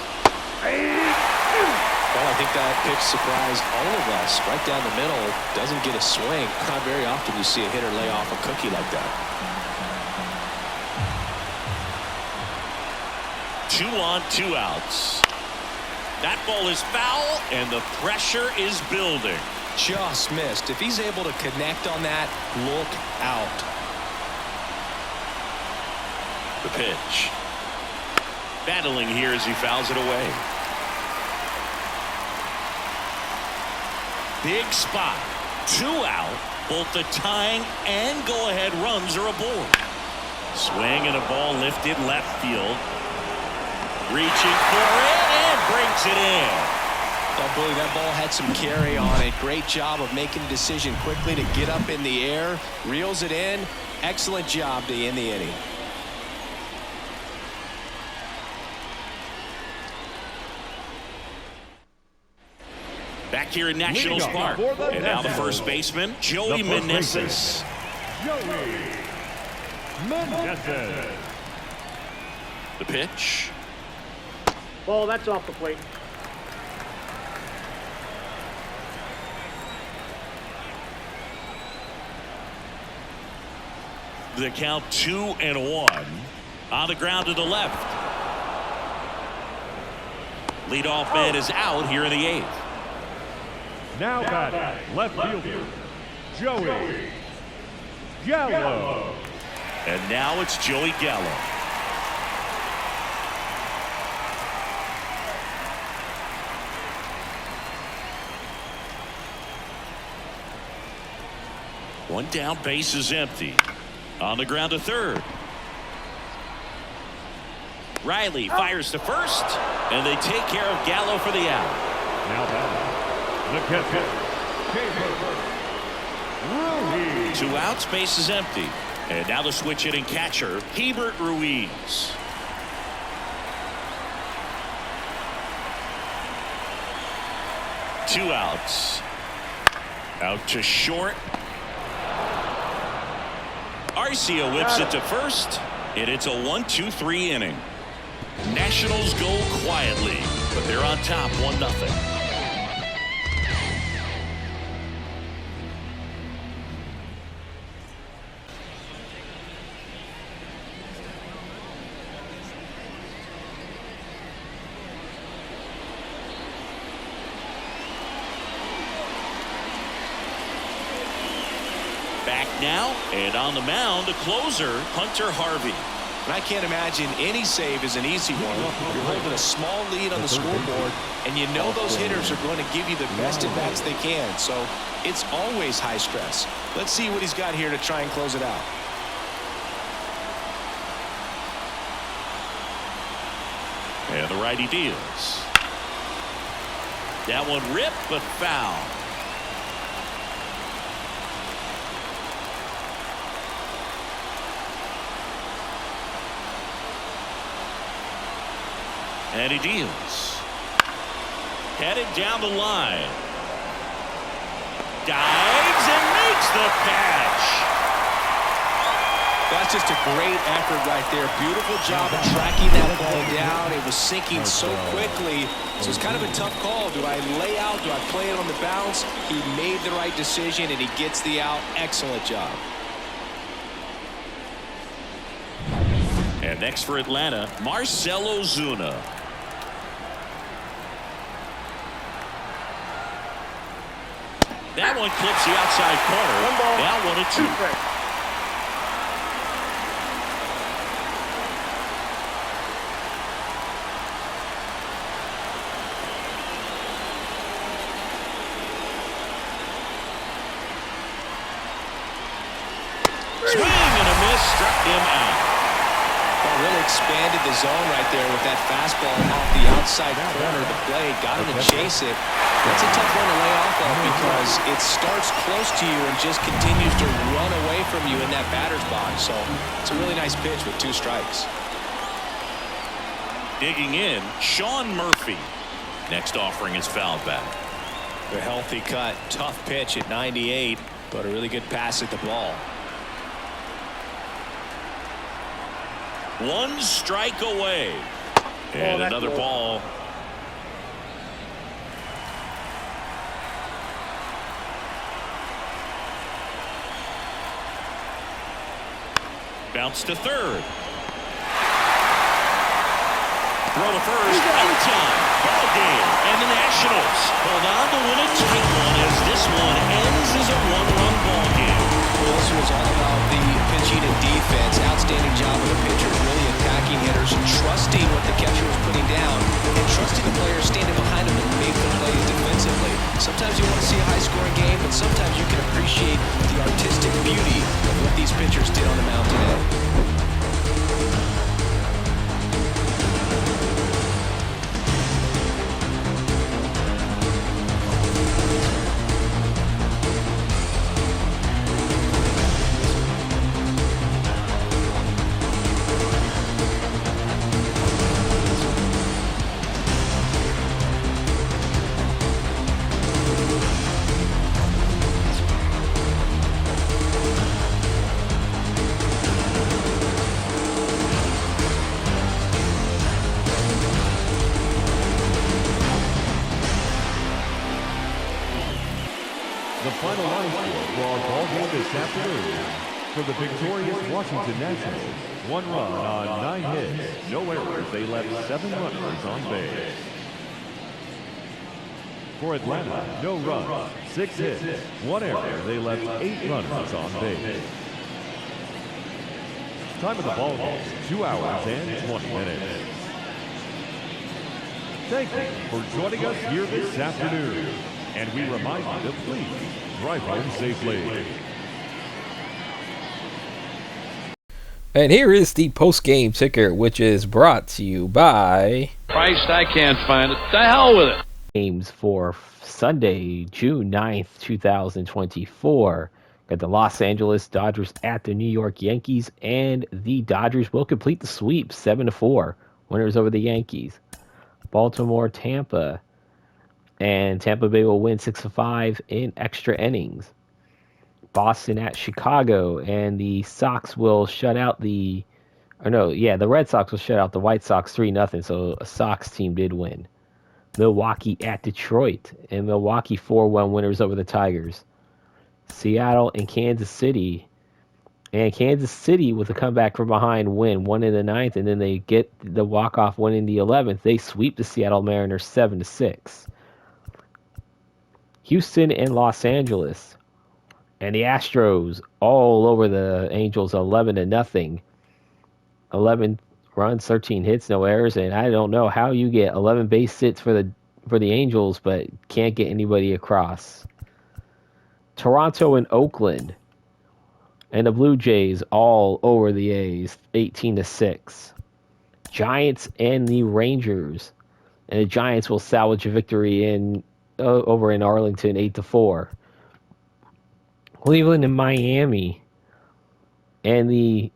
Well, I think that pitch surprised all of us. Right down the middle, doesn't get a swing. Not very often you see a hitter lay off a cookie like that. 2 on, 2 outs. That ball is foul, and the pressure is building. Just missed. If he's able to connect on that, look out. The pitch. Battling here as he fouls it away. Big spot. 2 out. Both the tying and go-ahead runs are aboard. Swing and a ball lifted left field. Reaching for it and brings it in. Oh, Billy, that ball had some carry on it. Great job of making a decision quickly to get up in the air. Reels it in. Excellent job to end the inning. Back here in Nationals Park. And now the first baseman, Joey Meneses. Joey Meneses. The pitch. Ball, that's off the plate. The count 2-1. On the ground to the left. Leadoff man is out here in the 8th. Now batting, left fielder, Joey Gallo. And now it's Joey Gallo. One down, base is empty. On the ground to third. Riley fires to first, and they take care of Gallo for the out. Now batting, the catcher, Ruiz. 2 outs, base is empty. And now the switch hitting catcher, Hebert Ruiz. Two outs. Out to short. Arcia whips it to first, and it's a 1-2-3 inning. Nationals go quietly, but they're on top 1-0. Back now, and on the mound, the closer, Hunter Harvey. And I can't imagine any save is an easy one. You're holding a small lead on the scoreboard, and you know those hitters are going to give you the best at-bats they can. So it's always high stress. Let's see what he's got here to try and close it out. And the righty deals. That one ripped, but foul. And he deals. Headed down the line. Dives and makes the catch. That's just a great effort right there. Beautiful job of tracking that ball down. It was sinking so quickly. So it's kind of a tough call. Do I lay out? Do I play it on the bounce? He made the right decision, and he gets the out. Excellent job. And next for Atlanta, Marcell Ozuna. That one clips the outside corner. Now 1-2. Swing and a miss, struck him out. Really expanded the zone right there with that fastball off the outside corner of the plate. Got him to chase it. That's a tough one to lay off of because it starts close to you and just continues to run away from you in that batter's box. So it's a really nice pitch with 2 strikes. Digging in, Sean Murphy. Next offering is fouled back. A healthy cut. Tough pitch at 98, but a really good pass at the ball. 1 strike away. And another ball. Bounce to third. Throw to first. Out time. Ball game. And the Nationals hold on to win a tight one as this one ends as a 1-run ball game. Well, this was all about the pitching and defense. Outstanding job of the pitchers, really attacking hitters, trusting what the catcher was putting down, and trusting the players standing behind him to make the plays defensively. Sometimes you want to see a high-scoring game, but sometimes you can appreciate the artistic beauty of what these pitchers did on the mound today. The final line score for our ball game this afternoon. For the victorious Washington Nationals, 1 run on 9 hits, no errors. They left 7 runners on base. For Atlanta, no runs, 6 hits, 1 error. They left 8 runners on base. Time of the ball game, 2 hours and 20 minutes. Thank you for joining us here this afternoon. And we remind you to please drive home safely. And here is the post-game ticker, which is brought to you by... Christ, I can't find it. The hell with it. Games for Sunday, June 9th, 2024. Got the Los Angeles Dodgers at the New York Yankees, and the Dodgers will complete the sweep 7-4. Winners over the Yankees. Baltimore, Tampa, and Tampa Bay will win 6-5 in extra innings. Boston at Chicago, and the Sox will shut out the Red Sox will shut out the White Sox 3-0, so a Sox team did win. Milwaukee at Detroit, and Milwaukee 4-1 winners over the Tigers. Seattle and Kansas City, and Kansas City with a comeback from behind win 1 in the 9th, and then they get the walk-off win in the 11th. They sweep the Seattle Mariners 7-6. Houston and Los Angeles, and the Astros all over the Angels 11-0. 11 runs, 13 hits, no errors, and I don't know how you get 11 base hits for the Angels, but can't get anybody across. Toronto and Oakland, and the Blue Jays all over the A's 18-6. Giants and the Rangers, and the Giants will salvage a victory over in Arlington 8-4. Cleveland and Miami, and the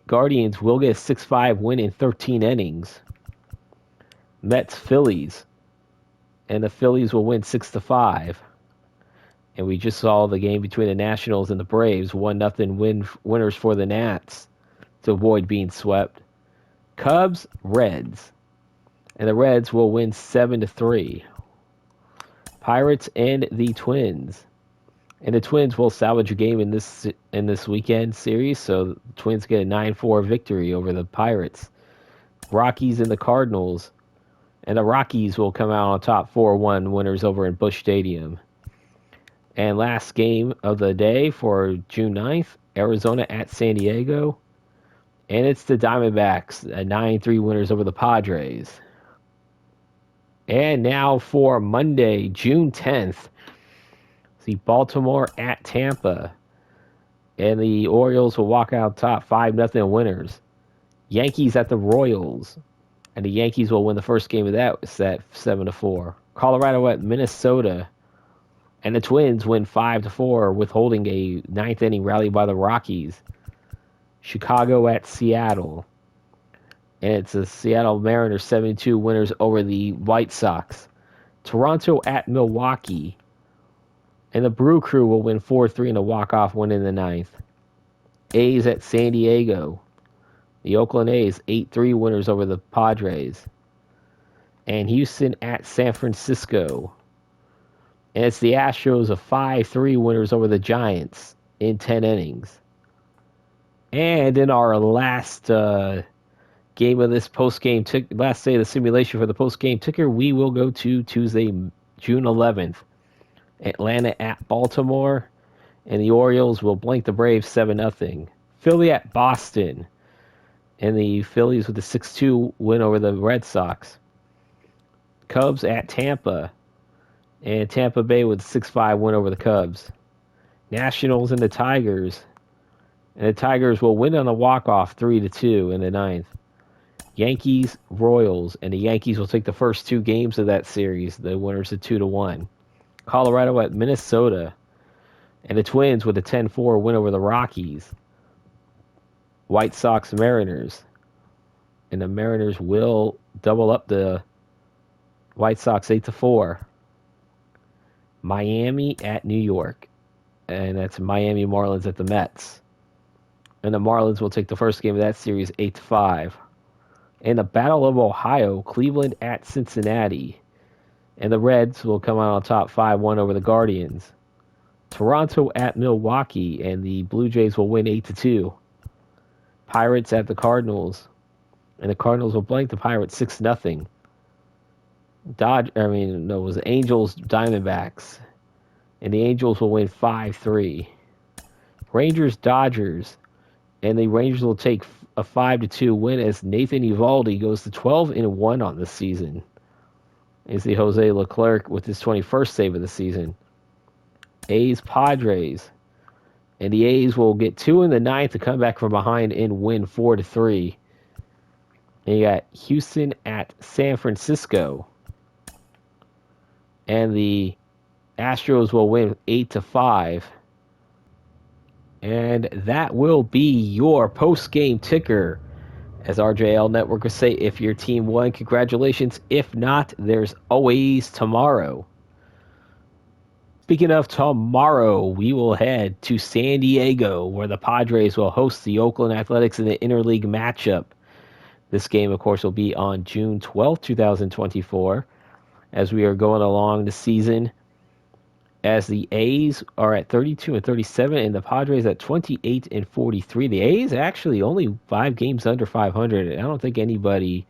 Guardians will get a 6-5 win in 13 innings. Mets, Phillies, and the Phillies will win 6-5. And we just saw the game between the Nationals and the Braves, 1-0 winners for the Nats to avoid being swept. Cubs, Reds, and the Reds will win 7-3. Pirates and the Twins. And the Twins will salvage a game in this weekend series, so the Twins get a 9-4 victory over the Pirates. Rockies and the Cardinals, and the Rockies will come out on top 4-1 winners over in Busch Stadium. And last game of the day for June 9th, Arizona at San Diego, and it's the Diamondbacks, 9-3 winners over the Padres. And now for Monday, June 10th, see Baltimore at Tampa, and the Orioles will walk out top 5-0 winners. Yankees at the Royals, and the Yankees will win the first game of that set 7-4. Colorado at Minnesota, and the Twins win 5-4, withholding a 9th inning rally by the Rockies. Chicago at Seattle, and it's the Seattle Mariners 7-2 winners over the White Sox. Toronto at Milwaukee, and the Brew Crew will win 4-3 in a walk-off win in the 9th. A's at San Diego. The Oakland A's 8-3 winners over the Padres. And Houston at San Francisco. And it's the Astros of 5-3 winners over the Giants in 10 innings. And in our last game of this post-game last day of the simulation for the post-game ticker, we will go to Tuesday, June 11th. Atlanta at Baltimore, and the Orioles will blank the Braves 7-0. Philly at Boston, and the Phillies with a 6-2 win over the Red Sox. Cubs at Tampa, and Tampa Bay with a 6-5 win over the Cubs. Nationals and the Tigers, and the Tigers will win on a walk-off 3-2 in the 9th. Yankees, Royals, and the Yankees will take the first two games of that series, the winners of 2-1. Colorado at Minnesota, and the Twins with a 10-4 win over the Rockies. White Sox, Mariners, and the Mariners will double up the White Sox 8-4. Miami at New York, and that's Miami Marlins at the Mets. And the Marlins will take the first game of that series 8-5. In the Battle of Ohio, Cleveland at Cincinnati, and the Reds will come out on top 5-1 over the Guardians. Toronto at Milwaukee, and the Blue Jays will win 8-2. Pirates at the Cardinals, and the Cardinals will blank the Pirates 6-0. It was Angels Diamondbacks, and the Angels will win 5-3. Rangers Dodgers, and the Rangers will take a 5-2 win as Nathan Eovaldi goes to 12-1 on this season. Is the Jose Leclerc with his 21st save of the season. A's Padres, And the A's will get 2 in the ninth to come back from behind and win 4-3. And you got Houston at San Francisco. And the Astros will win 8-5. And that will be your post-game ticker. As RJL Network will say, if your team won, congratulations. If not, there's always tomorrow. Speaking of tomorrow, we will head to San Diego, where the Padres will host the Oakland Athletics in the interleague matchup. This game, of course, will be on June 12th, 2024, as we are going along the season, as the A's are at 32-37 and the Padres at 28-43. The A's actually only 5 games under 500. I don't think anybody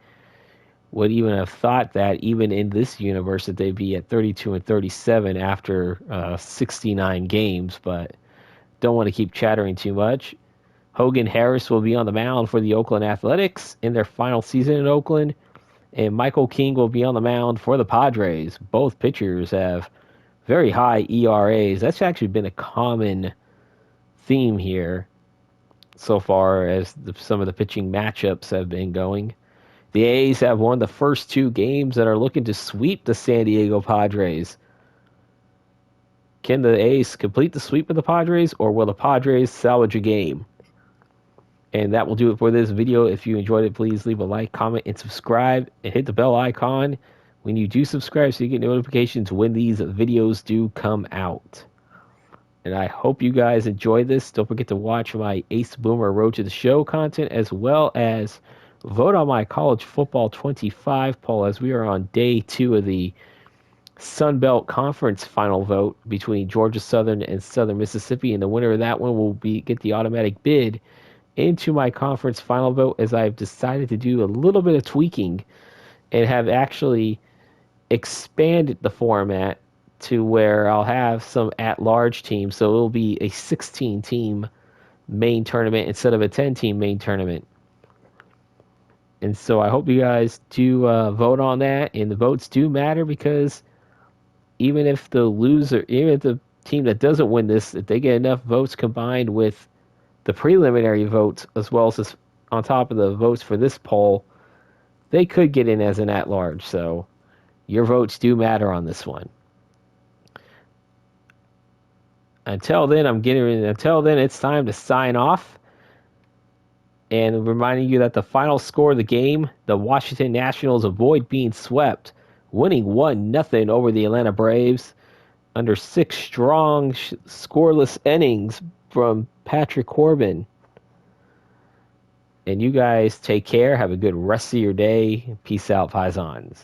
would even have thought that, even in this universe, that they'd be at 32-37 after 69 games, but don't want to keep chattering too much. Hogan Harris will be on the mound for the Oakland Athletics in their final season in Oakland, and Michael King will be on the mound for the Padres. Both pitchers have very high ERAs. That's actually been a common theme here so far as some of the pitching matchups have been going. The A's have won the first 2 games that are looking to sweep the San Diego Padres. Can the A's complete the sweep of the Padres, or will the Padres salvage a game? And that will do it for this video. If you enjoyed it, please leave a like, comment, and subscribe, and hit the bell icon when you do subscribe so you get notifications when these videos do come out. And I hope you guys enjoyed this. Don't forget to watch my Ace Boomer Road to the Show content, as well as vote on my College Football 25 poll, as we are on day 2 of the Sun Belt Conference final vote between Georgia Southern and Southern Mississippi. And the winner of that one will get the automatic bid into my conference final vote, as I've decided to do a little bit of tweaking and have actually expanded the format to where I'll have some at-large teams. So it'll be a 16-team main tournament instead of a 10-team main tournament. And so I hope you guys do vote on that. And the votes do matter, because even if the team that doesn't win this, if they get enough votes combined with the preliminary votes, as well as on top of the votes for this poll, they could get in as an at-large. So your votes do matter on this one. Until then, it's time to sign off. And reminding you that the final score of the game, the Washington Nationals avoid being swept, winning 1-0 over the Atlanta Braves under 6 strong scoreless innings from Patrick Corbin. And you guys take care. Have a good rest of your day. Peace out, Paisans.